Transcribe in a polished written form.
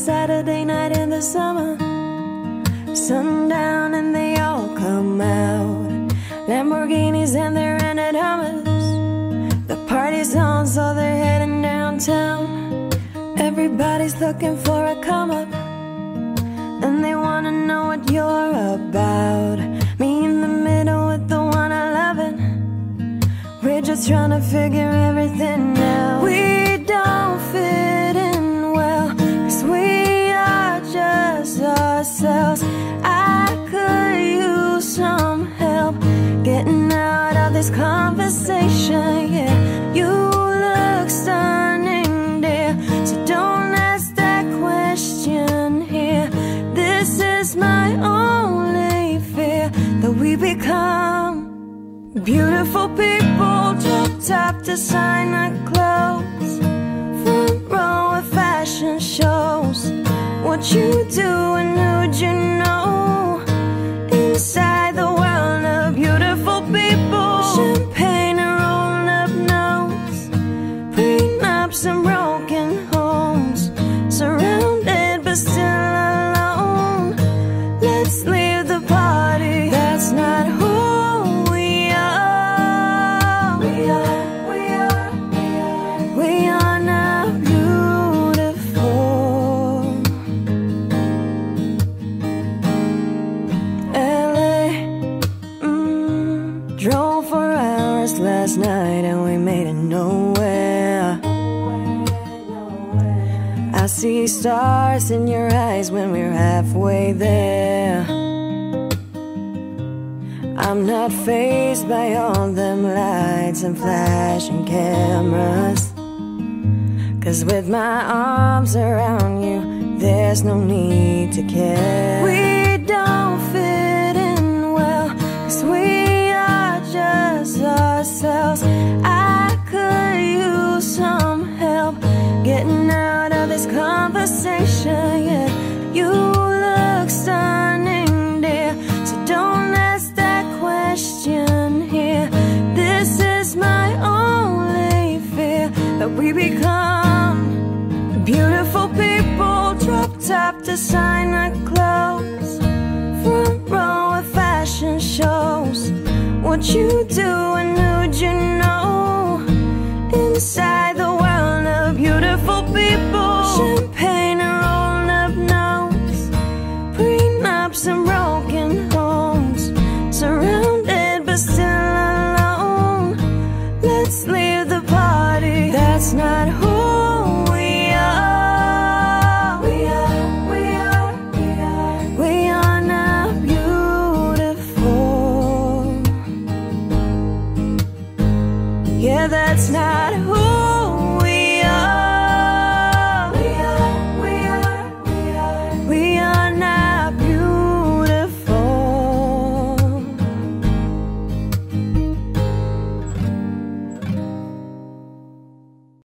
Saturday night in the summer. Sundown and they all come out. Lamborghinis and their rented Hummers. The party's on, so they're heading downtown. Everybody's looking for a come up, and they wanna know what you're about. Me in the middle with the one I lovin'. We're just trying to figure everything out. We don't fit in well, 'cause we are just ourselves. I could use some help getting out of this conversation, yeah. You look stunning, dear, so don't ask that question here. This is my only fear, that we become beautiful people, drop top designer clothes, front row of fashion shows. What you do and who'd you know? Inside the world of beautiful people, champagne and rolled up nose, prenups and broken homes, surrounded but still alone. Let's leave the party, that's not who we are. We are not beautiful. LA, drove for hours last night and we made it nowhere. I see stars in your eyes when we're halfway there. I'm not fazed by all them lights and flashing cameras, 'cause with my arms around you, there's no need to care. We don't fit in well, 'cause we are just ourselves. I could use some help getting out of this conversation, yeah. You look stunning, dear, so don't ask that question here. This is my only fear, that we become beautiful people, drop top designer clothes, front row of fashion shows. What you do and who'd you know? Inside the world of beautiful people, champagne and rolled up nose, prenups and broken homes, surrounded but still alone. Let's leave the party, that's not who we are. We are not beautiful. Yeah, that's not who